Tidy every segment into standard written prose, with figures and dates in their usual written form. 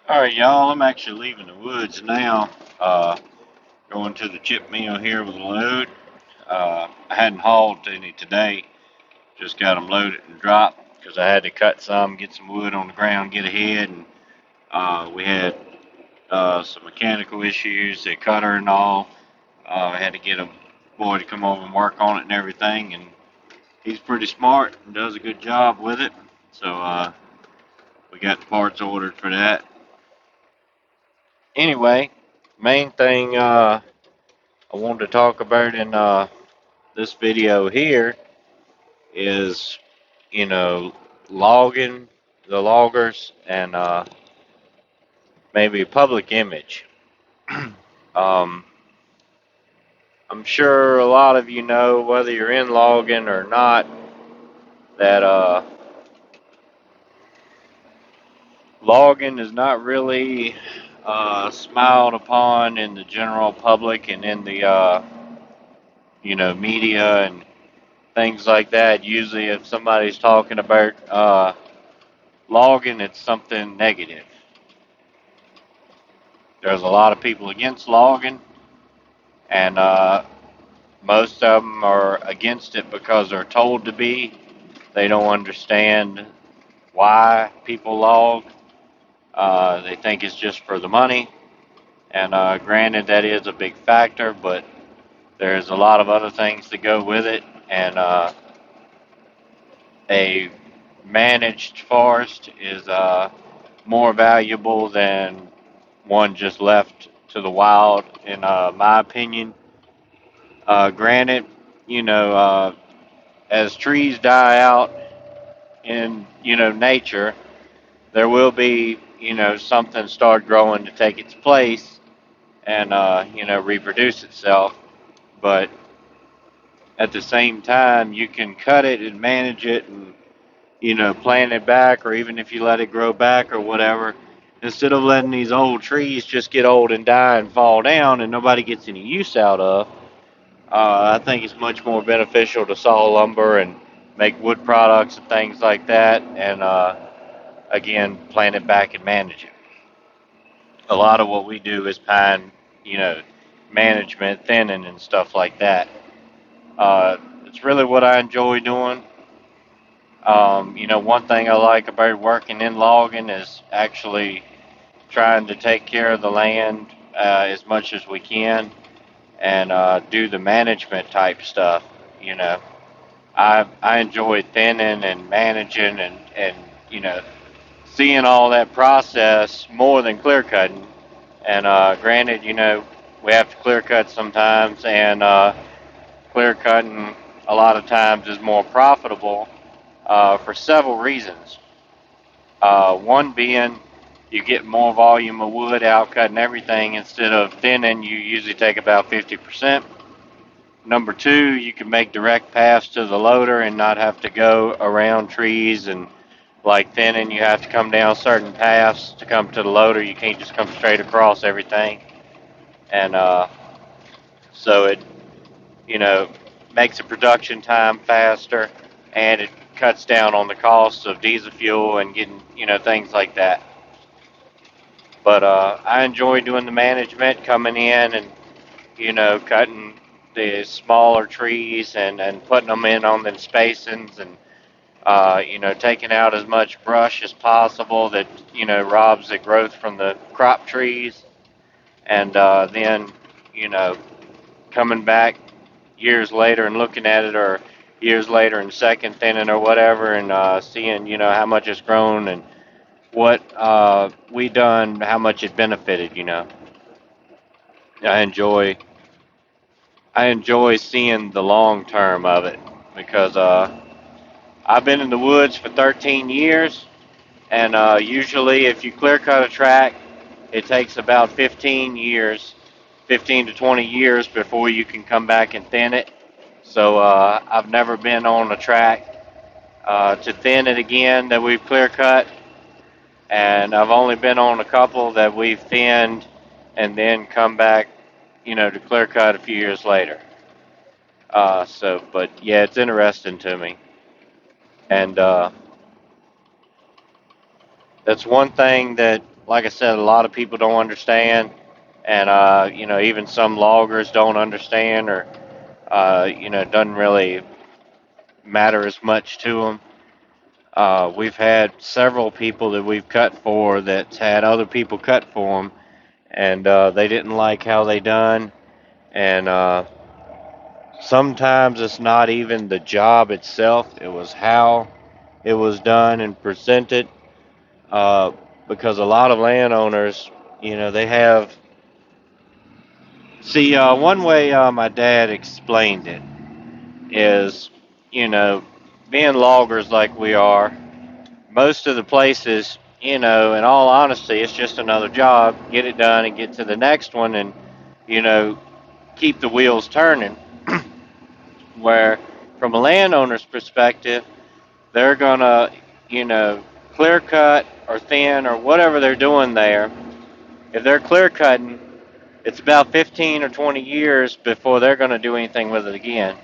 All right, y'all. I'm actually leaving the woods now. Going to the chip mill here with a load. I hadn't hauled any today. Just got them loaded and dropped because I had to cut some, get some wood on the ground, get ahead, and we had some mechanical issues, the cutter and all. I had to get a boy to come over and work on it and everything, and he's pretty smart and does a good job with it. So we got the parts ordered for that. Anyway, main thing I wanted to talk about in this video here is, you know, logging, the loggers, and maybe public image. um, I'm sure a lot of you know, whether you're in logging or not, that logging is not really smiled upon in the general public and in the media and things like that. Usually, if somebody's talking about logging, it's something negative. There's a lot of people against logging, and most of them are against it because they're told to be. They don't understand why people log. They think it's just for the money, and granted, that is a big factor, but there's a lot of other things that go with it, and a managed forest is more valuable than one just left to the wild, in my opinion. Granted, you know, as trees die out in nature, there will be something start growing to take its place and reproduce itself. But at the same time, you can cut it and manage it and plant it back, or even if you let it grow back or whatever, instead of letting these old trees just get old and die and fall down and nobody gets any use out of. I think it's much more beneficial to saw lumber and make wood products and things like that, and again, plant it back and manage it. A lot of what we do is pine, you know, management, thinning, and stuff like that. It's really what I enjoy doing. One thing I like about working in logging is actually trying to take care of the land as much as we can and do the management type stuff. You know, I enjoy thinning and managing and seeing all that process more than clear cutting. And granted, we have to clear cut sometimes, and clear cutting a lot of times is more profitable for several reasons. One being you get more volume of wood out cutting everything instead of thinning. You usually take about 50%. Number two, you can make direct paths to the loader and not have to go around trees and like thinning. You have to come down certain paths to come to the loader. You can't just come straight across everything. And so it, you know, makes the production time faster, and it cuts down on the cost of diesel fuel and getting, things like that. But I enjoy doing the management, coming in and cutting the smaller trees and putting them in on the spacings and taking out as much brush as possible that robs the growth from the crop trees, and then you know coming back years later and looking at it, or years later and second thinning or whatever, and seeing how much it's grown and what we done, how much it benefited. I enjoy I enjoy seeing the long term of it because I've been in the woods for 13 years, and usually if you clear cut a track, it takes about 15 years, 15 to 20 years before you can come back and thin it. So I've never been on a track to thin it again that we've clear cut, and I've only been on a couple that we've thinned and then come back, to clear cut a few years later. But yeah, it's interesting to me, and that's one thing that like I said, a lot of people don't understand, and even some loggers don't understand, or it doesn't really matter as much to them. We've had several people that we've cut for that's had other people cut for them, and they didn't like how they done. And sometimes it's not even the job itself; it was how it was done and presented. Uh, because a lot of landowners, they have. See, one way my dad explained it is, you know, being loggers like we are, most of the places, in all honesty, it's just another job. Get it done and get to the next one, and you know, keep the wheels turning. Where, from a landowner's perspective, they're gonna, you know, clear cut or thin or whatever they're doing there. If they're clear cutting, it's about 15 or 20 years before they're going to do anything with it again.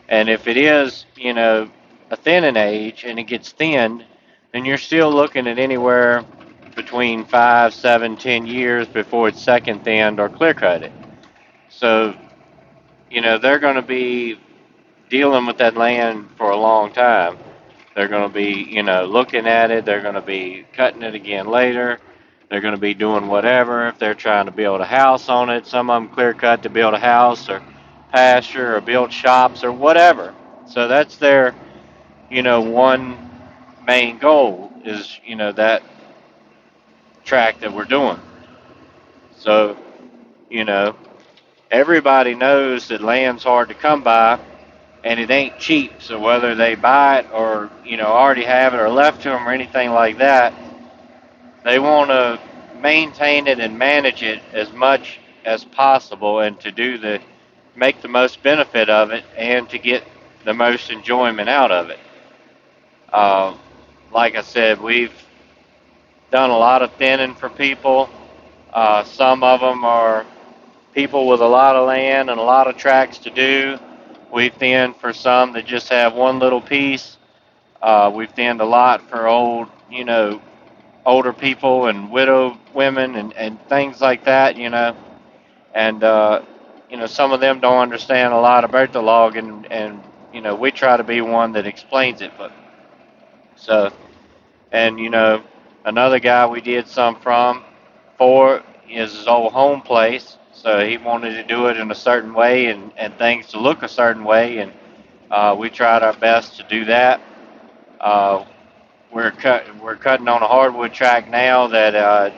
And if it is, a thinning age and it gets thinned, then you're still looking at anywhere between 5, 7, 10 years before it's second thinned or clear cut. So, they're going to be dealing with that land for a long time. They're going to be, looking at it. They're going to be cutting it again later. They're going to be doing whatever. If they're trying to build a house on it, some of them clear cut to build a house or pasture or build shops or whatever. So that's their, one main goal is, that track that we're doing. So, you know, everybody knows that land's hard to come by and it ain't cheap. So whether they buy it or, already have it or left to them or anything like that, they want to maintain it and manage it as much as possible and to make the most benefit of it and to get the most enjoyment out of it. Uh, like I said, we've done a lot of thinning for people. Some of them are people with a lot of land and a lot of tracks to do. We've thinned for some that just have one little piece. We've thinned a lot for older people and widow women and things like that, And, some of them don't understand a lot about the log, and we try to be one that explains it. But so, and, another guy we did some for is his old home place. So he wanted to do it in a certain way and things to look a certain way. And we tried our best to do that. Uh, we're cutting on a hardwood track now that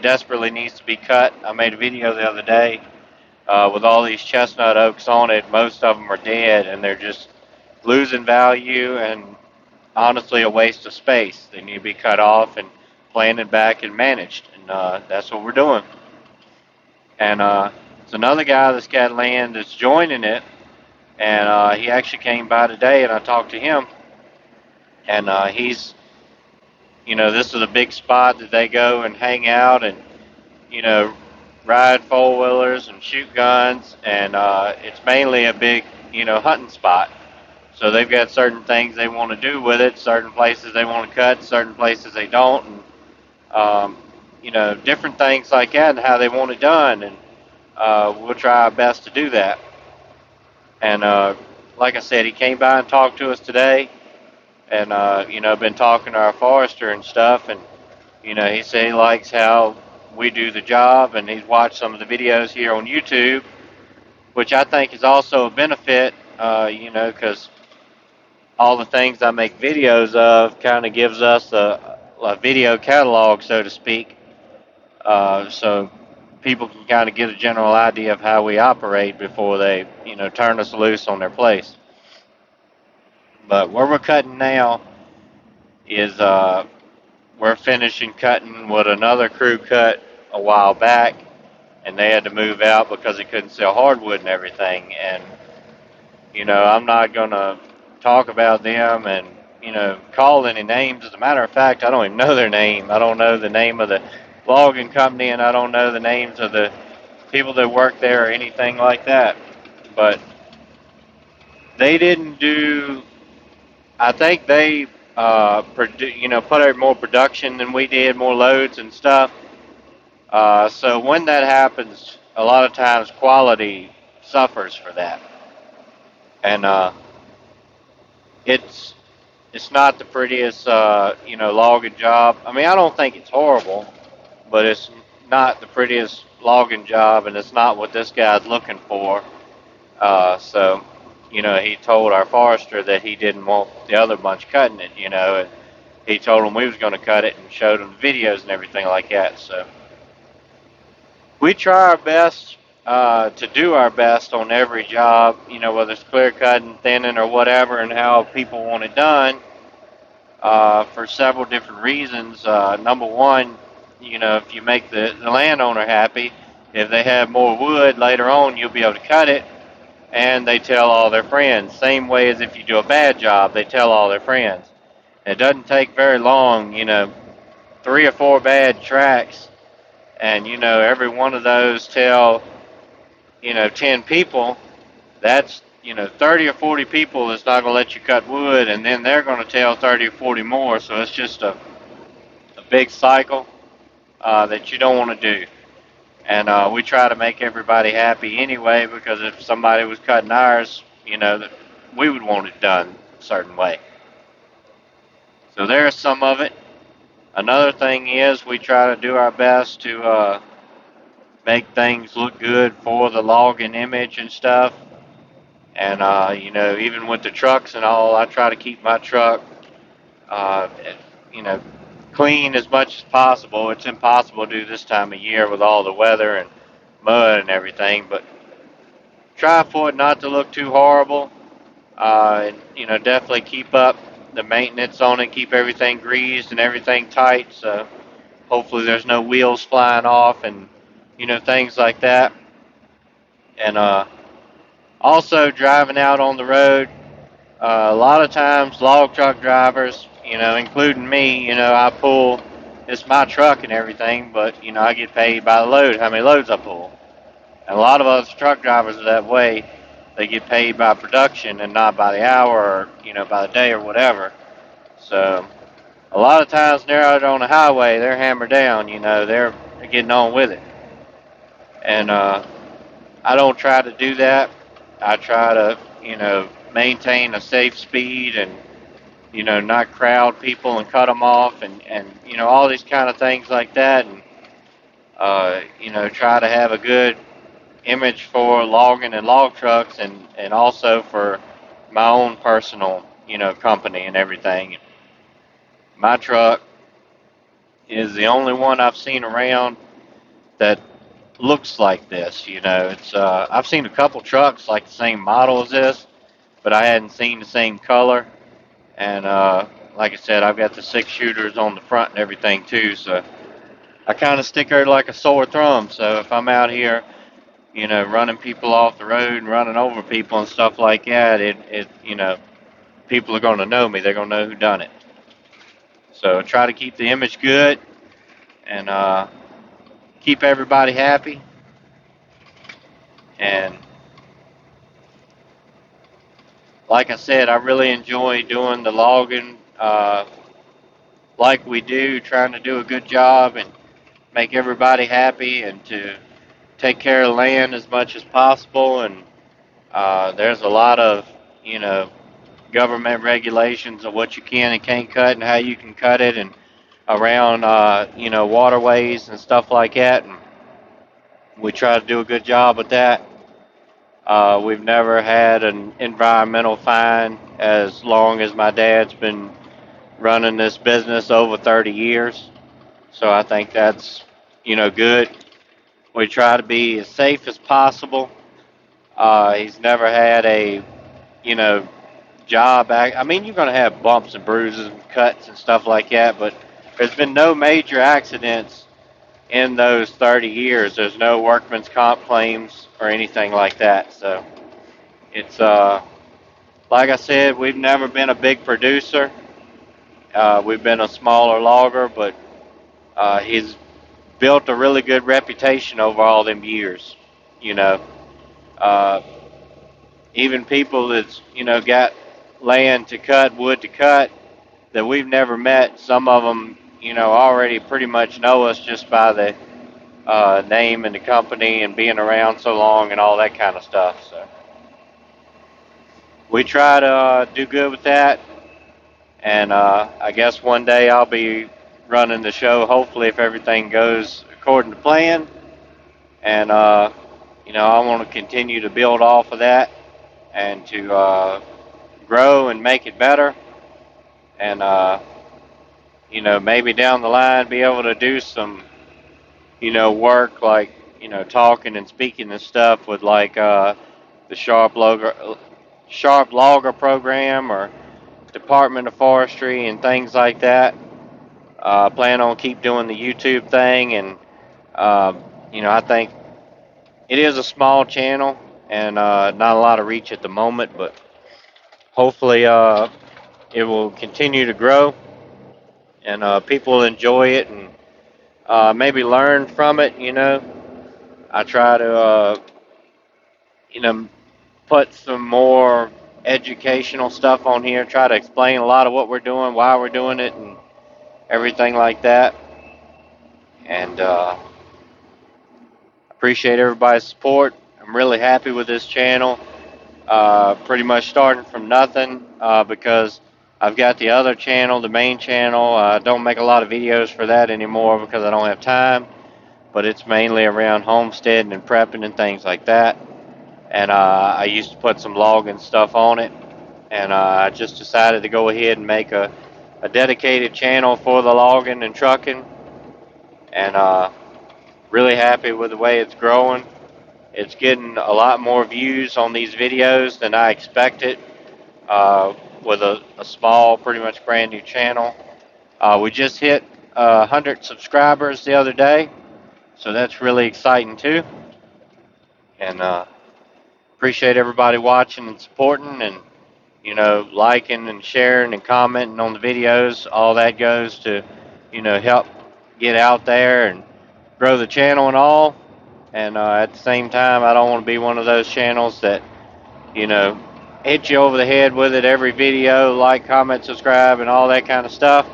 desperately needs to be cut. I made a video the other day with all these chestnut oaks on it. Most of them are dead and they're just losing value and honestly a waste of space. They need to be cut off and planted back and managed, and that's what we're doing. And it's another guy that's got land that's joining it, and he actually came by today and I talked to him, and he's this is a big spot that they go and hang out and, ride four-wheelers and shoot guns. And it's mainly a big, hunting spot. So they've got certain things they want to do with it, certain places they want to cut, certain places they don't, and, different things like that and how they want it done. And we'll try our best to do that. And like I said, he came by and talked to us today. And been talking to our forester and stuff, and he said he likes how we do the job, and he's watched some of the videos here on YouTube, which I think is also a benefit, because all the things I make videos of kind of gives us a video catalog, so to speak, so people can kind of get a general idea of how we operate before they, turn us loose on their place. But where we're cutting now is we're finishing cutting what another crew cut a while back, and they had to move out because they couldn't sell hardwood and everything. And I'm not gonna talk about them and call any names. As a matter of fact, I don't even know their name. I don't know the name of the logging company, and I don't know the names of the people that work there or anything like that. But they didn't do. I think they put out more production than we did, more loads and stuff. So when that happens, a lot of times quality suffers for that, and it's it's not the prettiest logging job. I mean, I don't think it's horrible, but it's not the prettiest logging job, and it's not what this guy's looking for. So, he told our forester that he didn't want the other bunch cutting it. And he told them we was going to cut it and showed them the videos and everything like that. So we try our best to do our best on every job, whether it's clear cutting, thinning, or whatever, and how people want it done for several different reasons. Number one, if you make the landowner happy, if they have more wood later on, you'll be able to cut it, and they tell all their friends. Same way as if you do a bad job, they tell all their friends. It doesn't take very long, 3 or 4 bad tracks, and every one of those tell 10 people. That's 30 or 40 people that's not going to let you cut wood, and then they're going to tell 30 or 40 more. So it's just a big cycle that you don't want to do. And we try to make everybody happy anyway, because if somebody was cutting ours, that we would want it done a certain way. So there's some of it. Another thing is we try to do our best to make things look good for the logging image and stuff. And even with the trucks and all, I try to keep my truck, uh, you know, clean as much as possible. It's impossible to do this time of year with all the weather and mud and everything, but try for it not to look too horrible. And definitely keep up the maintenance on it, keep everything greased and everything tight. So hopefully there's no wheels flying off and things like that. And also driving out on the road. A lot of times, log truck drivers, including me, I pull. It's my truck and everything, but I get paid by the load, how many loads I pull. And a lot of us truck drivers are that way. They get paid by production and not by the hour or by the day or whatever. So a lot of times they're out on the highway, they're hammered down. They're getting on with it. And I don't try to do that. I try to maintain a safe speed and not crowd people and cut them off and all these kind of things like that, and try to have a good image for logging and log trucks, and also for my own personal company and everything. My truck is the only one I've seen around that looks like this. It's I've seen a couple trucks like the same model as this, but I hadn't seen the same color. And like I said, I've got the 6 shooters on the front and everything too. So I kind of stick her like a sore thumb. So if I'm out here, running people off the road and running over people and stuff like that, people are going to know me. They're going to know who done it. So try to keep the image good and keep everybody happy. And like I said, I really enjoy doing the logging like we do, trying to do a good job and make everybody happy and to take care of the land as much as possible. And there's a lot of, government regulations of what you can and can't cut and how you can cut it, and around, waterways and stuff like that. And we try to do a good job with that. We've never had an environmental fine as long as my dad's been running this business over 30 years. So I think that's, good. We try to be as safe as possible. He's never had a, you know, I mean, you're going to have bumps and bruises and cuts and stuff like that, but there's been no major accidents in those 30 years. There's no workman's comp claims or anything like that. So it's, like I said, we've never been a big producer. We've been a smaller logger, but he's built a really good reputation over all them years. You know, uh, even people that's got land to cut, wood to cut, that we've never met. Some of them, already pretty much know us just by the name in the company and being around so long and all that kind of stuff. So we try to do good with that, and I guess one day I'll be running the show. Hopefully, if everything goes according to plan, and I want to continue to build off of that and to grow and make it better, and maybe down the line be able to do some work like talking and speaking and stuff with like the Sharp Logger program or Department of Forestry and things like that. Plan on keep doing the YouTube thing, and I think it is a small channel and not a lot of reach at the moment, but hopefully it will continue to grow and people will enjoy it and maybe learn from it. I try to put some more educational stuff on here, try to explain a lot of what we're doing, why we're doing it, and everything like that. And appreciate everybody's support. I'm really happy with this channel. Pretty much starting from nothing because I've got the other channel, the main channel. I don't make a lot of videos for that anymore because I don't have time, but it's mainly around homesteading and prepping and things like that. And I used to put some logging stuff on it, and I just decided to go ahead and make a dedicated channel for the logging and trucking, and really happy with the way it's growing. It's getting a lot more views on these videos than I expected with a small, pretty much brand new channel. We just hit 100 subscribers the other day, so that's really exciting too. And appreciate everybody watching and supporting and liking and sharing and commenting on the videos. All that goes to help get out there and grow the channel and all. And at the same time, I don't want to be one of those channels that hit you over the head with it every video, like, comment, subscribe, and all that kind of stuff.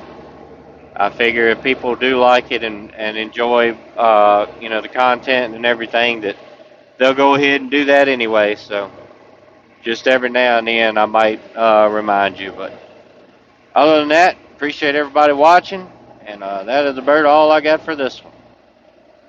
I figure if people do like it and enjoy the content and everything, that they'll go ahead and do that anyway. So just every now and then I might remind you. But other than that, appreciate everybody watching, and that is about all I got for this one.